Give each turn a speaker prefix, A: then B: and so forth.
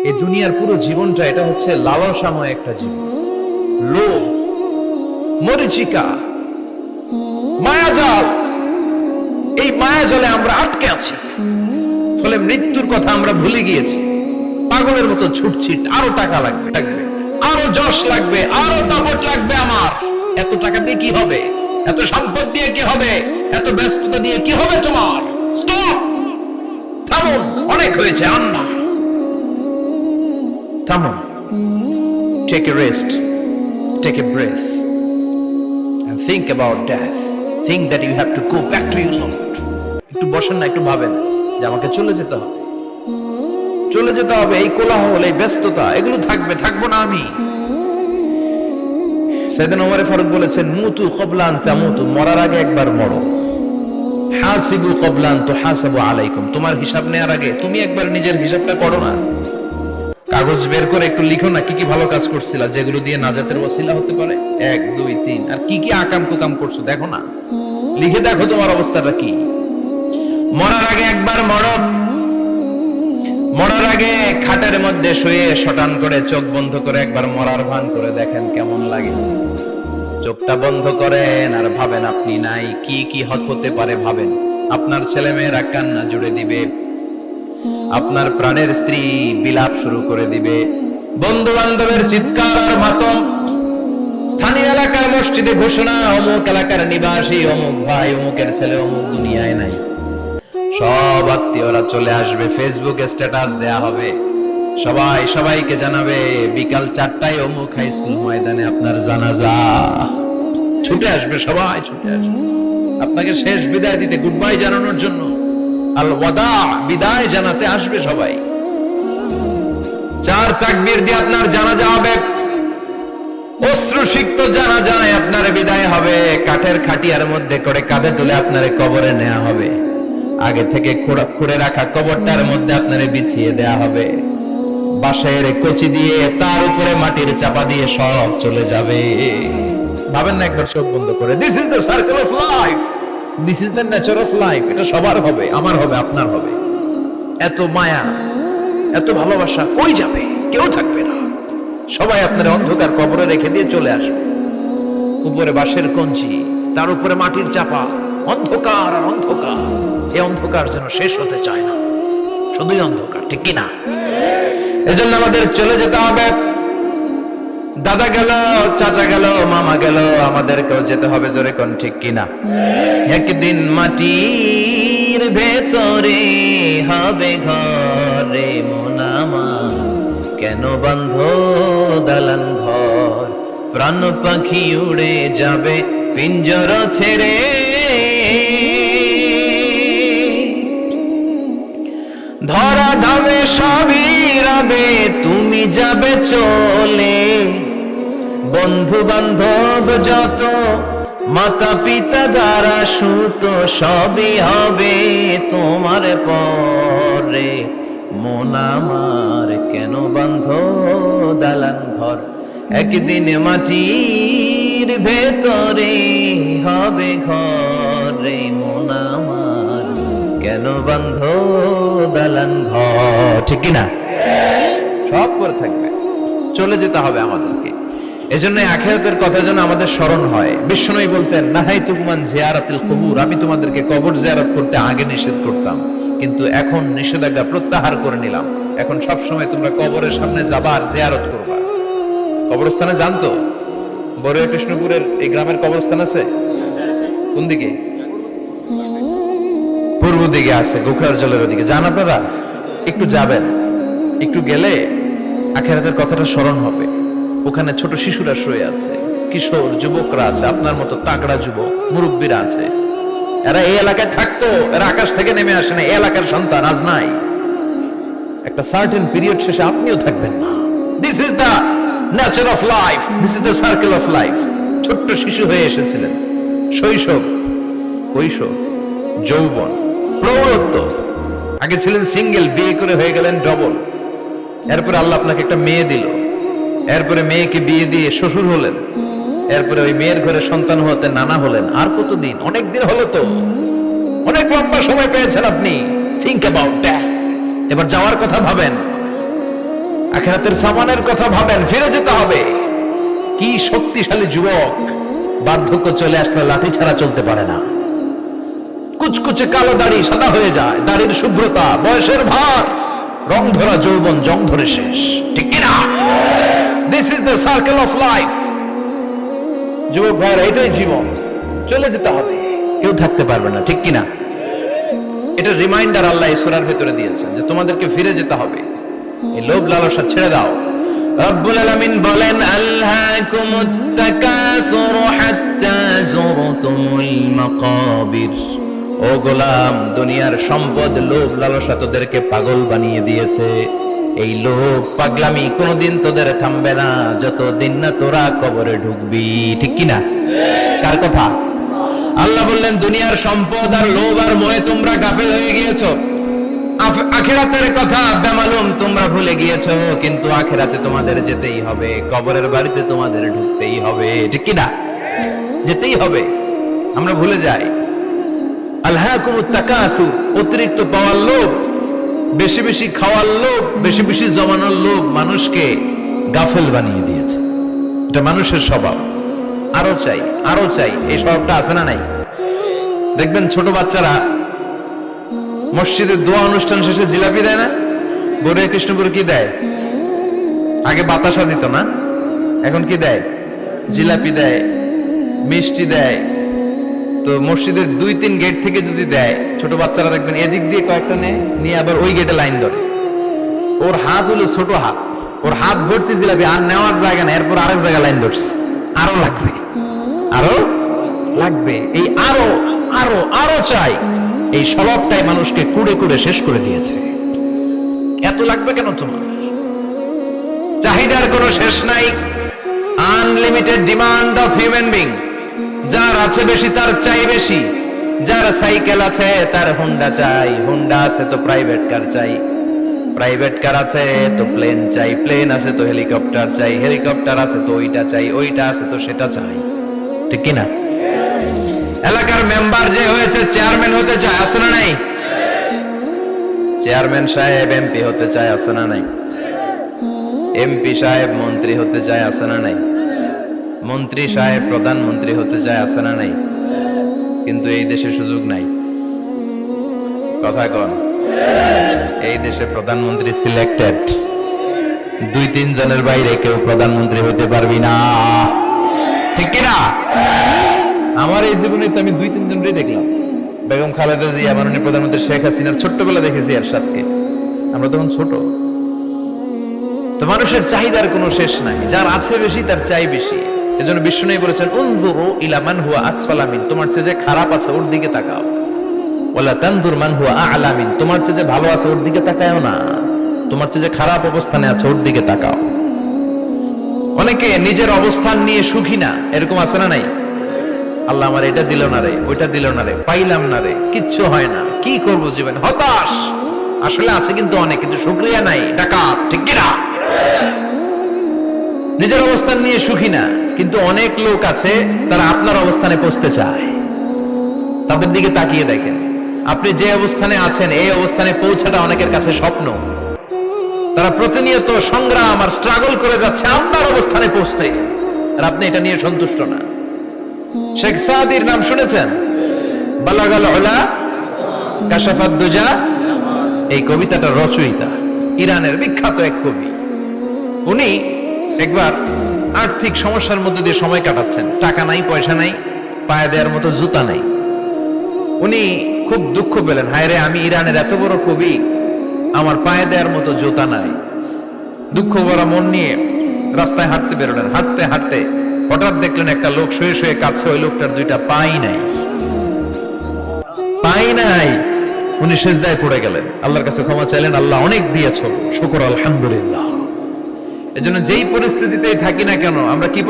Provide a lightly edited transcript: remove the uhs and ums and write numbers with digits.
A: এই দুনিয়ার পুরো জীবনটা এটা হচ্ছে লালসাময় একটা জীবন, লোভ, মরিচিকা, মায়াজাল। এই মায়াজালে আমরা আটকে আছি, ফলে মৃত্যুর কথা আমরা ভুলে গিয়েছি। পাগলের মতো ছুটছি, আরো টাকা লাগবে, আরো যশ লাগবে, আরো দাপট লাগবে। আমার এত টাকা দিয়ে কি হবে? এত সম্পদ দিয়ে কি হবে? এত ব্যস্ততা দিয়ে কি হবে? তোমার স্টপ, থামুন, অনেক হয়েছে। আন্না, থামুন, take a rest, take a breath and think about death. Think that you have to go back to your Lord. একটু বসেন না, একটু ভাবেন যে আমাকে চলে যেতে হবে, চলে যেতে হবে। এই কোলাহল, এই ব্যস্ততা, এগুলো থাকবে, থাকবো না আমি। সাইয়েদনা ওমর ফারুক বলেছেন, মুতু ক্বাবলা আন তামুতু, মরার আগে একবার মরো। হাসিবু ক্বাবলা আন তুহাসাবু আলাইকুম, তোমার হিসাব নেওয়ার আগে তুমি একবার নিজের হিসাবটা করো না। কাগজ বের করে একটু লিখো না কি কি ভালো কাজ করছিলা, যেগুলো দিয়ে নাজাতের ওসিলা হতে পারে। 1 2 3, আর কি কি আকাম কুকাম করছো দেখো না, লিখে দেখো তোমার অবস্থাটা কি। মরার আগে একবার মরো। মরার আগে খাটের মধ্যে শুয়ে শটান করে চোখ বন্ধ করে একবার মরার ভান করে দেখেন কেমন লাগে। চোখটা বন্ধ করেন আর ভাবেন আপনি নাই, কি কি হতে পারে ভাবেন। আপনার ছেলে মেয়েরা কান্না জুড়ে দিবে, আপনার প্রাণের স্ত্রী বিলাপ শুরু করে দিবে, বন্ধু বান্ধবের চিৎকার আর মাতম, স্থানীয় এলাকার মসজিদে ঘোষণা, অমুক এলাকার নিবাসী অমুক ভাই অমুকের ছেলে অমুক দুনিয়ায় নাই। সব আত্মীয়রা চলে আসবে, ফেসবুকে স্ট্যাটাস দেয়া হবে, সবাই সবাইকে জানাবে বিকাল 4টায় অমুক হাই স্কুল ময়দানে আপনার জানাজা। ছুটে আসবে, সবাই ছুটে আসবে আপনাকে শেষ বিদায় দিতে, গুড বাই জানানোর জন্য, আল ওয়াদা, বিদায় জানাতে আসবে সবাই। 4 তাকবীর দিয়ে আপনার জানাজা হবে, অশ্রুসিক্ত জানাজায় আপনার বিদায় হবে। কাঠের খাটিয়ার মধ্যে করে কাঁধে তুলে আপনার কবরে নেওয়া হবে। আগে থেকে খুঁড়ে রাখা কবরটার মধ্যে আপনারে বিছিয়ে দেয়া হবে। বাঁশের কচি দিয়ে তার উপরে মাটির চাপা দিয়ে সব চলে যাবে। ভাবেন না একবার চোখ বন্ধ করে, this is the circle of life, this is the nature of life. এটা সবার হবে, আমার হবে, আপনার হবে। এত মায়া, এত ভালোবাসা কই যাবে? কেউ থাকবে না, সবাই আপনার অন্ধকার কবরে রেখে দিয়ে চলে আসবে। উপরে বাঁশের কঞ্চি, তার উপরে মাটির চাপা, অন্ধকার আর অন্ধকার। এই অন্ধকার যেন শেষ হতে চায় না, শুধুই অন্ধকার, ঠিক কিনা? এজন্য আমাদের চলে যেতে হবে। দাদা গেল, চাচা গেল, মামা গেল, আমাদেরকেও যেতে হবে, জোরে কোন ঠিক কিনা? একদিন মাটির ভেতরে হবে ঘরে মন আমার, কেন বান্ধ দালান ঘর, প্রাণ পাখি উড়ে যাবে পিঞ্জর ছেড়ে। ধরা ধামে সবই রবে, তুমি যাবে চলে। বন্ধু বান্ধব যত, মাতা পিতা যারা সুত, সবই হবে তোমার পরে। মন আমার কেন বান্ধ দালান ঘর, একদিন মাটির ভেতরে হবে ঘরে মন আমার, কেন বান্ধ দালান ঘর, ঠিক কিনা? সব করে থাকবে, চলে যেতে হবে আমাদেরকে। এজন্য আখিরাতের কথা যেন আমাদের স্মরণ হয়। বিশ্বনবী বলতেন, নাহাইতুকুম আন জিয়ারাতিল কুবুর, আমি তোমাদেরকে কবর জিয়ারত করতে আগে নিষেধ করতাম, কিন্তু এখন নিষেধাজ্ঞা প্রত্যাহার করে নিলাম। এখন সব সময় তোমরা কবরের সামনে যাবা আর জিয়ারত করবা। কবরস্থানে জানতো বড়ুয়া কৃষ্ণপুরের এই গ্রামের কবরস্থান আছে কোন দিকে? পূর্ব দিকে আছে, গোখরার জলের ওদিকে। যান আপনারা, একটু যাবেন, একটু গেলে আখিরাতের কথাটা স্মরণ হবে। ওখানে ছোট শিশুরা শুয়ে আছে, কিশোর যুবকরা আছে, আপনার মতো তাগড়া যুবক মুরব্বীরা আছে। এরা এই এলাকায় থাকতো, এরা আকাশ থেকে নেমে আসে না, এই এলাকার সন্তান আজ নাই। একটা সার্টেন পিরিয়ড শেষে আপনিও থাকবেন না। This is the nature of life, this is the circle of life. ছোট্ট শিশু হয়ে এসেছিলেন, শৈশব, কৈশোর, যৌবন, প্রৌঢ়ত্ব। আগে ছিলেন সিঙ্গেল, বিয়ে করে হয়ে গেলেন ডবল। এরপরে আল্লাহ আপনাকে একটা মেয়ে দিল, এরপরে মেয়েকে বিয়ে দিয়ে শ্বশুর হলেন, এরপরে ওই মেয়ের ঘরে সন্তান হতে নানা হলেন। আর কতদিন? অনেক দিন হলো তো, অনেক লম্বা সময় পেয়েছেন আপনি। Think about death. এবার যাওয়ার কথা ভাবেন। আখিরাতের সামানের কথা ভাবেন, ফিরে যেতে হবে। কি শক্তিশালী যুবক, বার্ধক্য চলে আসলে লাঠি ছাড়া চলতে পারে না। কুচকুচে কালো দাড়ি সাদা হয়ে যায়, দাড়ির শুভ্রতা, বয়সের ভার, রং ধরা যৌবন জং ধরে শেষ, ঠিক কিনা? This is the circle of life. যুবক ভাইরা, এটাই জীবন, চলে যেতে হবে, কেউ থাকতে পারবে না, ঠিক কিনা? এটা রিমাইন্ডার আল্লাহ এই সূরার ভিতরে দিয়েছেন যে তোমাদেরকে ফিরে যেতে হবে। এই লোভ লালসা ছেড়ে দাও। রব্বুল আলামিন বলেন, আলহাকুমুত তাকাসুর হাত্তা যুরতুমুল মাকাবির। ও গোলাম, দুনিয়ার সম্পদ, লোভ লালসা তোদেরকে পাগল বানিয়ে দিয়েছে। এই লোভ পাগলামি কোনোদিন তোদের থামবে না যতদিন না তোরা কবরে ঢুকবি, ঠিক কিনা? কার কথা? আল্লাহ বললেন, দুনিয়ার সম্পদ আর লোভ আর মোহে তোমরা গাফেল হয়ে গিয়েছো। আখিরাতের কথা বেমালুম তোমরা ভুলে গিয়েছো। কিন্তু আখিরাতে তোমাদের যেতেই হবে, কবরের বাড়িতে তোমাদের ঢুকতেই হবে, ঠিক কিনা? যেতেই হবে। আমরা ভুলে যাই। আলহাকুমুত তাকাসুর, অতিরিক্ত পাওয়ার লোভ, বেশি বেশি খাওয়ার লোভ, বেশি বেশি জমানোর লোভ মানুষকে গাফেল বানিয়ে দিয়েছে। এটা মানুষের স্বভাব। আরো চাই, আরো চাই, এই স্বভাবটা আছে না নাই? দেখবেন ছোট বাচ্চারা মসজিদের দোয়া অনুষ্ঠান শেষে জিলাপি দেয় না? গরু কৃষ্ণপুর কি দেয়? আগে বাতাসা দিত না, এখন কি দেয়? জিলাপি দেয়, মিষ্টি দেয়। তো মসজিদের 2-3 গেট থেকে যদি দেয়, ছোট বাচ্চারা দেখবেন এদিক দিয়ে কয়েকটা নিয়ে আবার ওই গেটে লাইন ধরে। ওর হাত হলো ছোট হাত, ওর হাত ভর্তি জিলাপি, আর নেওয়ার জায়গা না, এরপর আরেক জায়গায় লাইন ধরছে। আরো লাগবে, আরো লাগবে, এই আরো আরো আরো চাই। এই স্বভাবটাই মানুষকে কুড়ে কুড়ে শেষ করে দিয়েছে। এত লাগবে কেন তোমার? চাহিদার কোনো শেষ নাই। Unlimited demand of human being. যার আছে বেশি তার চাই বেশি। যার সাইকেল আছে তার হুন্ডা চাই, হুন্ডা আছে তো প্রাইভেট কার চাই, প্রাইভেট কার আছে তো প্লেন চাই, প্লেন আছে তো হেলিকপ্টার চাই, হেলিকপ্টার আছে তো ওইটা চাই, ওইটা আছে তো সেটা চাই, ঠিক কিনা? এলাকার মেম্বার যে হয়েছে চেয়ারম্যান হতে চায়, আছে না নাই? চেয়ারম্যান সাহেব এমপি হতে চায়, আছে না নাই? এমপি সাহেব মন্ত্রী হতে চায়, আছে না নাই? মন্ত্রী সাহেব প্রধানমন্ত্রী হতে চায়, আছে না নাই? কিন্তু এই দেশে সুযোগ নাই। কথা কন, এই দেশে প্রধানমন্ত্রী সিলেক্টেড। 2-3 জনের বাইরে কেউ প্রধানমন্ত্রী হতে পারবি না, ঠিক কিনা? আমার এই জীবনে তো আমি 2-3 জনই দেখলাম। বেগম খালেদা জিয়া, মাননীয় প্রধানমন্ত্রী শেখ হাসিনার ছোট্টবেলা দেখেছি এরশাদকে, আমরা তখন ছোট। তো মানুষের চাহিদার কোনো শেষ নাই। যার আছে বেশি তার চাই বেশি। এজন্য বিষ্ণু বলেছেন, উনজুরু ইলা মান হুয়া আসফালা মিন, তোমার চেয়ে যে খারাপ আছে ওর দিকে তাকাও। ওয়ালা তানজুর মান হুয়া আ'লা মিন, তোমার চেয়ে যে ভালো আছে ওর দিকে তাকায়ও না, তোমার চেয়ে যে খারাপ অবস্থানে আছে ওর দিকে তাকাও। অনেকে নিজের অবস্থান নিয়ে সুখী না, এরকম আছে না নাই? আল্লাহ আমার এটা দিল না রে, ওইটা দিল না রে, পাইলাম না রে, কিচ্ছু হয় না, কি করবো জীবনে, হতাশ। আসলে আছে কিন্তু অনেক, কিন্তু শুকরিয়া নাই, ডাকাত, ঠিক কিনা? নিজের অবস্থান নিয়ে সুখী না, কিন্তু অনেক লোক আছে তারা আপনার অবস্থানে পৌঁছতে চায়। তাদের দিকে তাকিয়ে দেখেন, আপনি যে অবস্থানে আছেন এই অবস্থানে পৌঁছাটা অনেকের কাছে স্বপ্ন। তারা প্রতিনিয়ত সংগ্রাম আর স্ট্রাগল করে যাচ্ছে আপনার অবস্থানে পৌঁছতে, আর আপনি এটা নিয়ে সন্তুষ্ট না। শেখ সাদির নাম শুনেছেন? বালাগাল উলা কাশাফাত দুজা, এই কবিতাটা রচয়িতা ইরানের বিখ্যাত এক কবি। উনি একবার আর্থিক সমস্যার মধ্যে দিয়ে সময় কাটাচ্ছেন, টাকা নাই, পয়সা নাই, পায়ে দেওয়ার মতো জুতা নাই। উনি খুব দুঃখ পেলেন, হায় রে, আমি ইরানের এত বড় কবি, আমার পায়ে দেওয়ার মতো জুতা নাই। দুঃখ ভরা মন নিয়ে রাস্তায় হাঁটতে বেরোলেন। হাঁটতে হাঁটতে হঠাৎ দেখলেন একটা লোক শুয়ে শুয়ে কাঁদছে, ওই লোকটার 2টা পাই নাই, পাই নাই। উনি সিজদায় পড়ে গেলেন, আল্লাহর কাছে ক্ষমা চাইলেন, আল্লাহ অনেক দিয়েছো, শুকর আলহামদুলিল্লাহ। এজন্য যেই পরিস্থিতিতেই থাকি না কেন আমরা কি